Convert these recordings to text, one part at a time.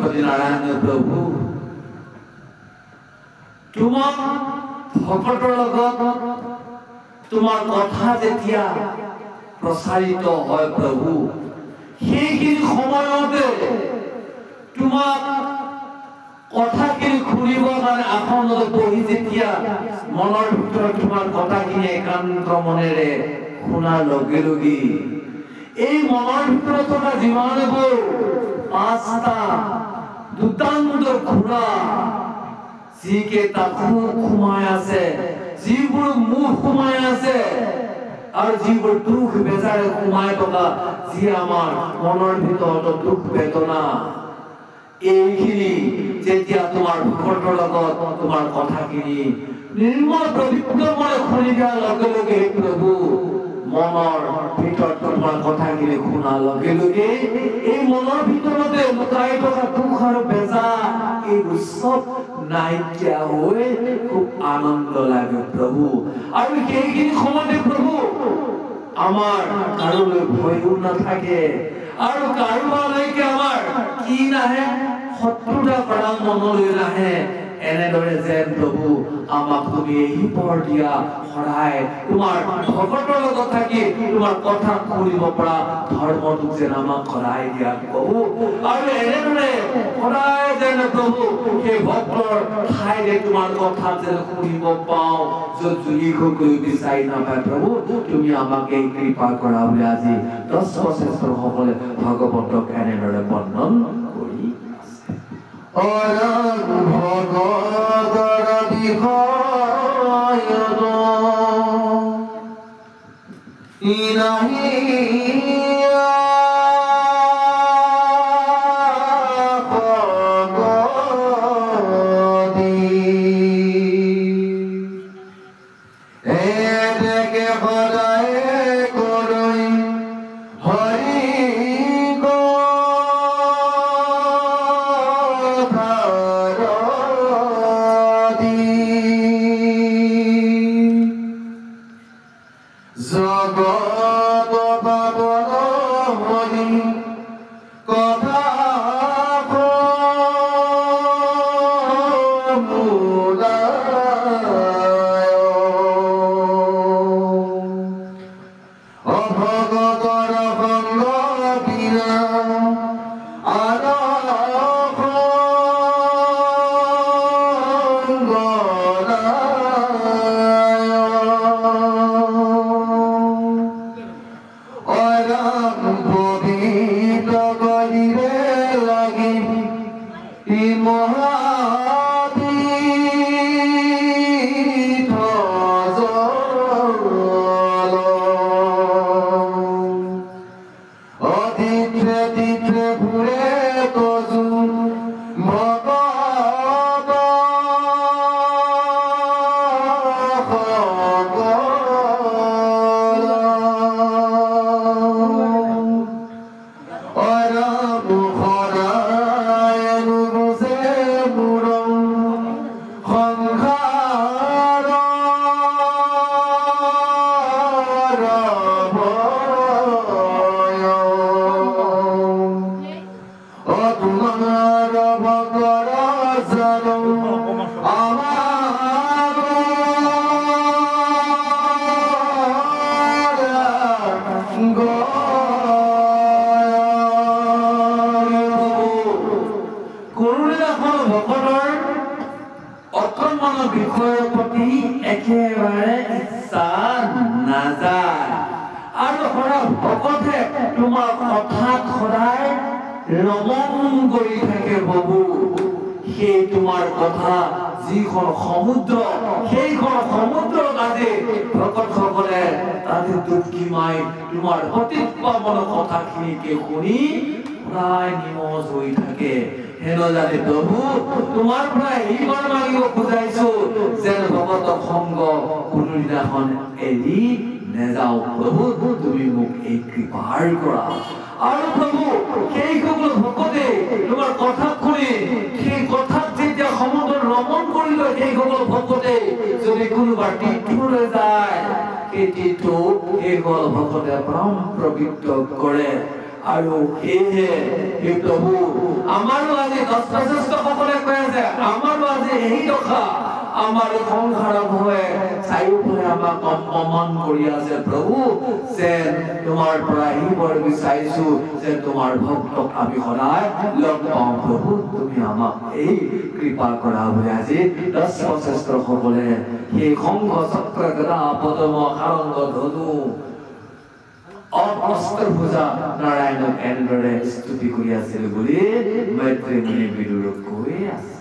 পশুপতি নাৰায়ণ প্ৰভু তোমাক ভকতৰ লগত তোমাৰ কথা যেতিয়া প্ৰচাৰিত হয় প্ৰভু সেইখিনি সময়তে তোমাক কথাখিনি শুনিবৰ কাৰণে আসনত বহি যেতিয়া মনৰ ভিতৰত তোমাৰ কথাখিনি একান্ত মনেৰে শুনাৰ লগে লগে এই মনৰ ভিতৰত থকা যিমানবোৰ পাঁচটা দুৰ্দান্ত ঘোঁৰা যিকেইটা মুখ সোমাই আছে যিবোৰ মুখ সোমাই আছে আৰু যিবোৰ দুখ বেজাৰে সোমাই থকা যি আমাৰ মনৰ ভিতৰত দুখ বেদনা এইখিনি যেতিয়া তোমাৰ ভকতৰ লগত তোমাৰ কথাখিনি নিৰ্মল পবিত্ৰ মনে শুনি দিয়াৰ লগে লগে প্ৰভু মনৰ ভিতৰত তোমাৰ কথাখিনি শুনাৰ লগে লগে এই মনৰ ভিতৰতে লুকাই থকা দুখ আৰু বেজা এইবোৰ চব নাইকিয়া হৈ খুব আনন্দ লাগে প্ৰভু আৰু সেইখিনি সময়তে প্ৰভু আমাৰ কাৰোলৈ ভয়ো নাথাকে আৰু কাৰোলৈকে আমাৰ কি নাহে শত্ৰুতা কৰা মনলৈ নাহে এনেদৰে যেন প্ৰভু আমাক তুমি এই পৰ দিয়া সদায় তোমাৰ ভকতৰ লগত থাকি তোমাৰ কথা শুনিব পৰা ধৰ্মটোক যেন আমাক সদায় দিয়া প্ৰভু আৰু এনেদৰে সদায় যেন প্ৰভু সেই ভক্তৰ ঠাইৰে তোমাৰ কথা যেন শুনিব পাওঁ য'ত জুলিকৈ বিচাৰি নাপায় প্ৰভু তুমি আমাক এই কৃপা কৰা বুলি আজি 10 বছৰসকলে ভগৱন্তক এনেদৰে বৰ্ণন কৰি ভগৱতৰ বিষয়ত আৰু এই প্ৰভু আমাৰো আজি দশপ্ৰচেষ্টসকলে কৈ আছে আমাৰো আজি এই দশা আমাৰ সংসাৰৰ ভয়ে চাৰিওফালে আমাক অপমান কৰি আছে প্ৰভু যে তোমাৰ পৰা আহিবৰ বিচাৰিছো যে তোমাৰ ভক্তক আমি সদায় লগ পাওঁ প্ৰভু তুমি আমাক এই কৃপা কৰা বুলি আজি দশপ্ৰচেষ্টসকলে সেই সংঘ চক্ৰ গদা পদম সাৰংগ ধনু অস্ত্ৰভূজা নাৰায়ণক এনেদৰে স্তুতি কৰি আছিল বুলি মৈত্ৰী মুনি বিদুৰক কৈ আছে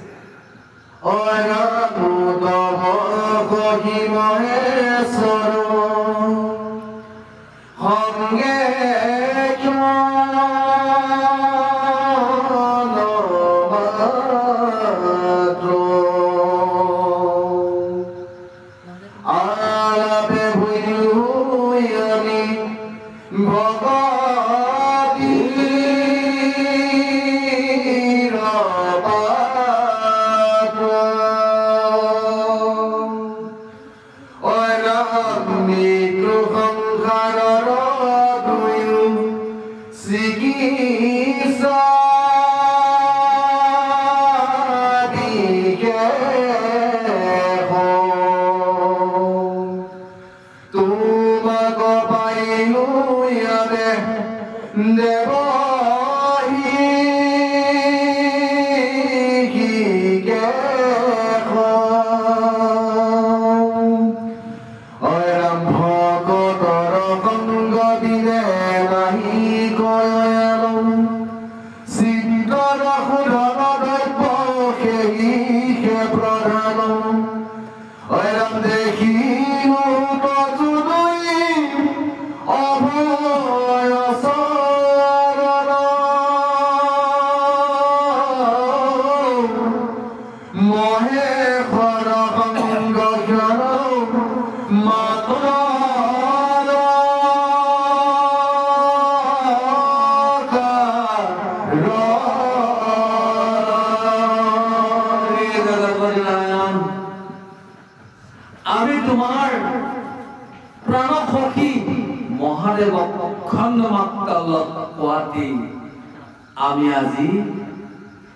আমি আজি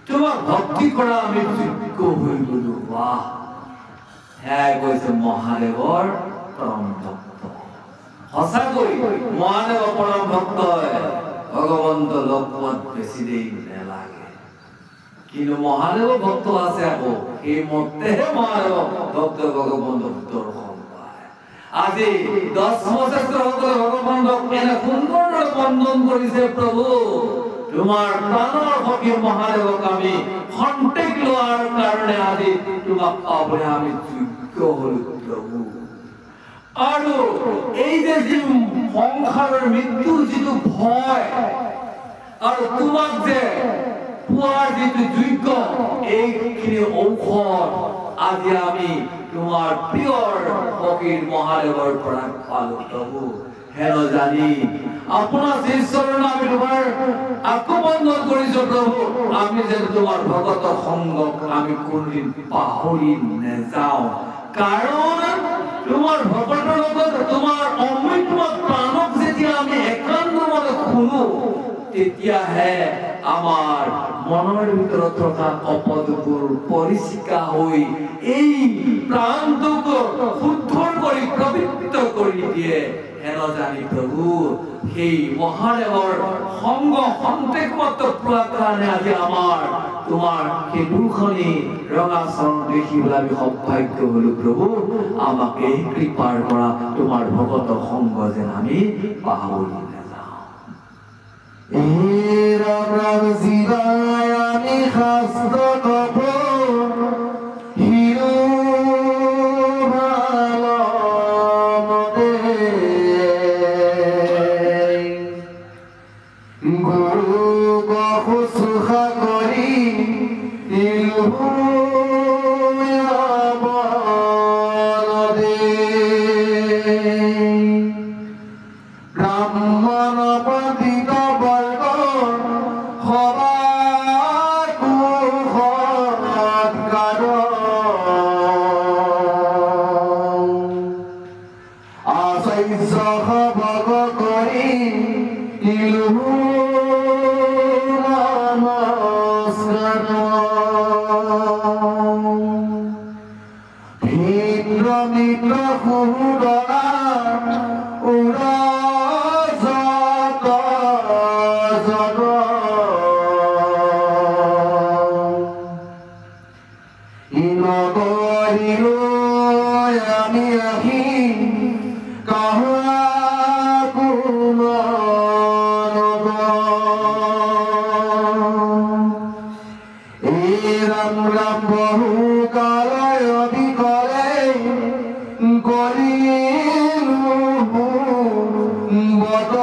তোমাক ভক্তি কৰা আমি যোগ্য হৈ গলো বাহ হ্যাঁ কৈছে মহাদেৱৰ পৰম ভক্ত সঁচাকৈ মহাদেৱ পৰম ভক্ত ভগৱন্ত লগ পোৱাত বেছি দেৰি নেলাগে কিন্তু মহাদেৱ ভক্ত আছে আকৌ সেই মতেহে মহাদেৱ ভক্ত ভগৱন্তক দৰ্শন পায় আজি দশপ্ৰচেষ্টসকলে ভগৱন্তক এনে সুন্দৰভাৱে বন্দন কৰিছে প্ৰভু তোমাৰ প্ৰাণৰ সখী মহাদেৱক আমি খন্তেক লোৱাৰ কাৰণে আজি তোমাক পাবলৈ আমি যোগ্য হলো প্ৰভু আৰু এই যে সংসাৰৰ মৃত্যুৰ যিটো ভয় আৰু তোমাক যে পোৱাৰ যিটো যোগ্য এইখিনি ঔষধ আজি আমি তোমাৰ প্ৰিয়ৰ ফকীৰ মহাদেৱৰ পৰা পালো প্ৰভু হেন জানি আপোনাৰ শ্ৰীচৰণ আমি তোমাৰ আকবন্ধন কৰিছো প্ৰভু আমি যেন তোমাৰ ভগত সংগক আমি কোনদিন পাহৰি নেযাওঁ কাৰণ তোমাৰ ভগতৰ লগত তোমাৰ অমৃত প্ৰাণক যেতিয়া আমি একান্তমনে শুনো তেতিয়াহে আমাৰ মনৰ ভিতৰত থকা অপদবোৰ পৰিষ্কাৰ হৈ এই প্ৰাণটোক শুদ্ধ কৰি পবিত্ৰ কৰি দিয়ে হেন জানি প্ৰভু সেই মহাদেৱৰ সংগ সন্তেক মাত্ৰ পোৱাৰ কাৰণে আজি আমাৰ তোমাৰ সেই দুখনি ৰঙা চৰণ দেখিবলৈ আমি সৌভাগ্য হলো প্ৰভু আমাক এই কৃপাৰ পৰা তোমাৰ ভগত সংগ যেন আমি পাহৰি নাযাওঁ ৰাম ৰাম শিৱায় আমি শাস্ত্ৰ ৰাম ৰাম বহু কালয় বিকলে কৰিলু বদ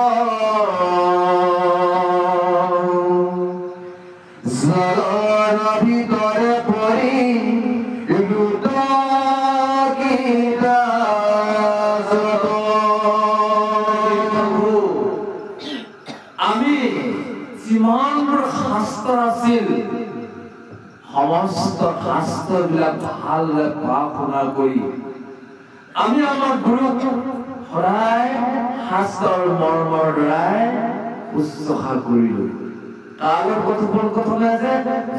জলৰ ভিতৰে পড়ি লুট গীতা আমি যিমান শাস্ত্ৰ আছিল সমস্ত শাস্ত্ৰবিলাক ভালদৰে পঢ়া শুনা কৰি আমি আমাৰ গুৰুক সদায় শাস্ত্ৰৰ মৰ্মৰ দ্বাৰাই শুশ্ৰূষা কৰিলোঁ। তাৰ কথোপকথন আছে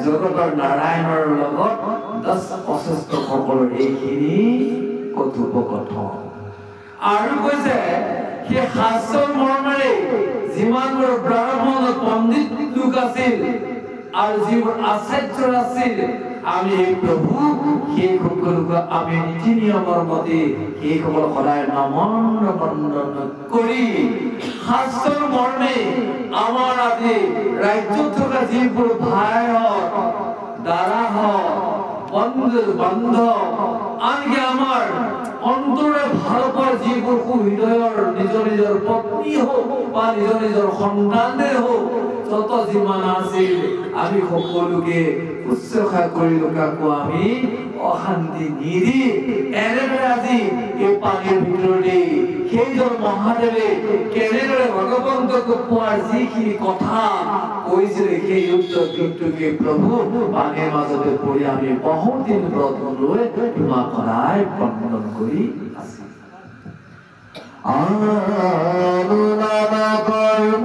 জগতৰ নাৰায়ণৰ লগত 10 প্ৰশস্ত এইখিনি কথোপকথন আৰু কৈছে সেই শাস্ত্ৰৰ মৰ্মেৰে যিমানবোৰ ব্ৰাহ্মণ পণ্ডিত লোক আছিল আৰু যিবোৰ আচাৰ্য আছিল আমি প্ৰভু সেই সকলোক আমি নীতি নিয়মৰ মতে সেইসকল সদায় নমন বন্দন কৰি শাস্ত্ৰৰ মৰ্মে আমাৰ আজি ৰাজ্যত থকা যিবোৰ ভাই হওক দাদা হওক বন্ধু আনকি আমাৰ অন্তৰে ভাল পোৱা যিবোৰ সুহৃদয়ৰ নিজৰ পত্নী হওক বা নিজৰ সন্তানে হওক যত যিমান আছিল আমি সকলোকে শুশ্ৰূষা কৰিলোঁ। কাকো আমি অশান্তি নিদি এনেদৰে আজি এই পানীৰ ভিতৰতে সেইজন মহাদেৱে কেনেদৰে ভগৱন্তক পোৱাৰ যিখিনি কথা কৈছিলে সেই উত্তৰকে প্ৰভু পানীৰ মাজতে পৰি আমি বহুত দিন ব্ৰত লৈ তোমাক সদায় বন্দন কৰি আছো। আনুনানা কৰ্ম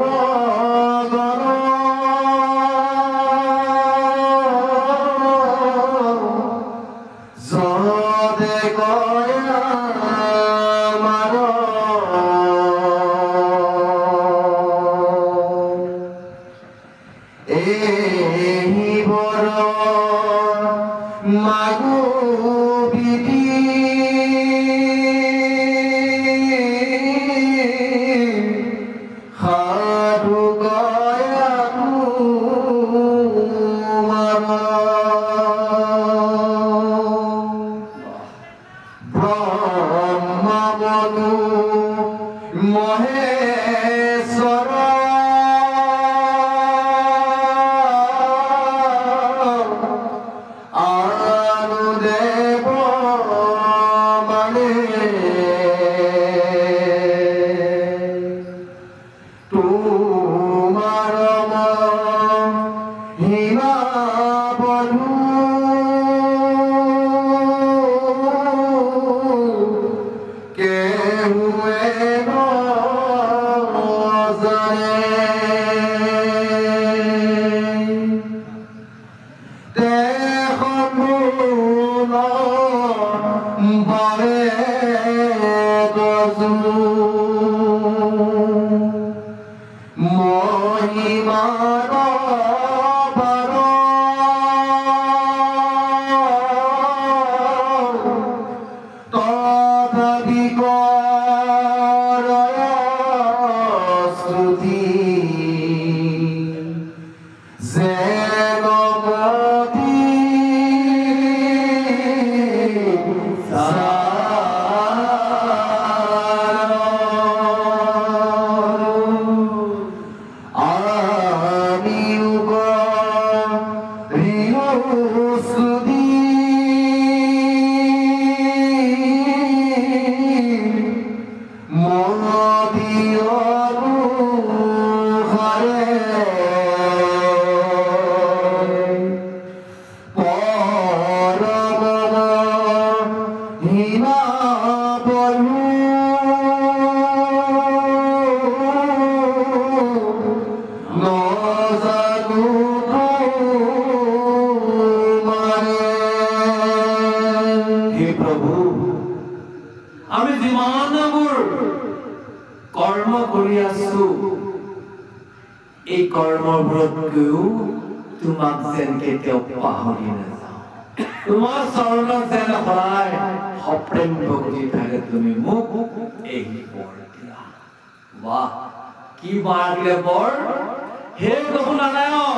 হে প্ৰভু নাৰায়ণ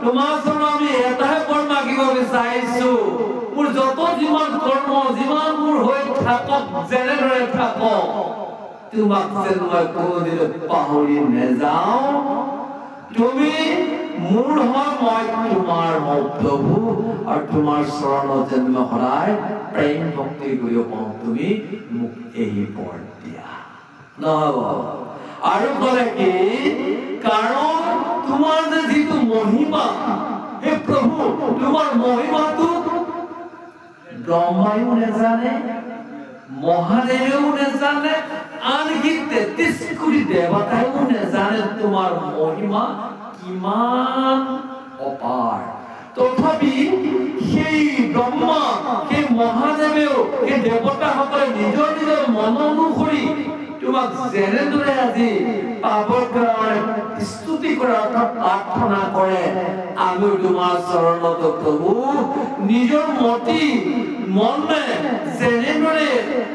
তোমাৰ চৰণ আমি এটাহে বৰ মাগিব কৰি চাইছো মোৰ যত যিমান কৰ্ম যিমান মোৰ হৈ থাকক যেনেদৰে থাকক তোমাক যেন মই কোনোদিন পাহৰি নেযাওঁ তুমি মোৰ হয় মই তোমাৰ প্ৰভু আৰু তোমাৰ চৰণত যেন মই সদায় প্ৰেম ভক্তি কৰিব পাওঁ তুমি মোক এই পৰ দিয়া নহব আৰু ক'লে কি কাৰণ তোমাৰ যে যিটো মহিমা হে প্ৰভু তোমাৰ মহিমাটো ব্ৰহ্মায়ো নেজানে মহাদেৱেও নেজানে আনকি 33 কোটি দেৱতায়ো নেজানে তোমাৰ মহিমা কিমান অপাৰ তথাপি সেই ব্ৰহ্মা সেই মহাদেৱেও সেই দেৱতাসকলে নিজৰ নিজৰ মন অনুসৰি তোমাক যেনেদৰে আজি পাবৰ কাৰণে স্তুতি কৰে অৰ্থাৎ প্ৰাৰ্থনা কৰে আমি তোমাৰ চৰণত প্ৰভু নিজৰ মতি মনে যেনেদৰে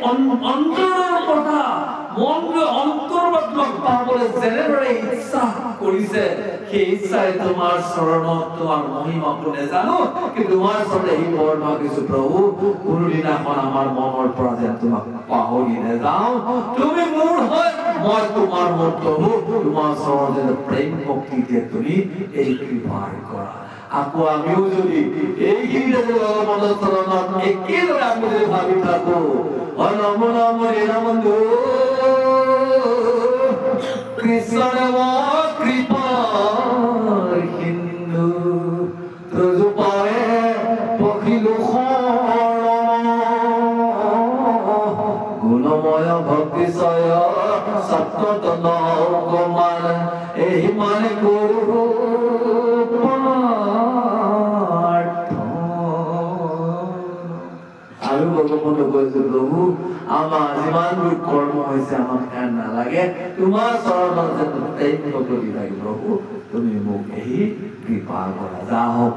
অন্তৰৰ কথা মনটো অন্তৰত তোমাক পাবলৈ যেনেদৰে ইচ্ছা কৰিছে সেই ইচ্ছাই তোমাৰ চৰণত তোমাৰ মহিমাটো নেজানো কিন্তু তোমাৰ ওচৰতে এই বৰ মাগিছো প্ৰভু কোনোদিনাখন আমাৰ মনৰ পৰা যেন তোমাক পাহৰি নেযাওঁ তুমি মোৰ হয় মই তোমাৰ মোৰ প্ৰভু তোমাৰ ওচৰত যেন প্ৰেম ভক্তি দিয়ে তুমি এই কৃপাৰ কৰা আকৌ আমিও যদি এইখিনিতে ভগৱানৰ চৰণত একেদৰে আমি যদি ভাবি থাকো নম নম বন্ধু কৃষ্ণ কৃপা হিন্দু ত্ৰজোপায়ে পখিলো গুণময় ভক্তিশয় সপ্ততন কুমাৰ এই মানে কৰো আৰু ভগৱানে কৈছে প্ৰভু আমাৰ যিমানবোৰ কৰ্ম হৈছে আমাক ধ্যান নালাগে তোমাৰ চৰণত যেন প্ৰেম ভক্তি লাগে প্ৰভু তুমি মোক এই কৃপা কৰা যাওক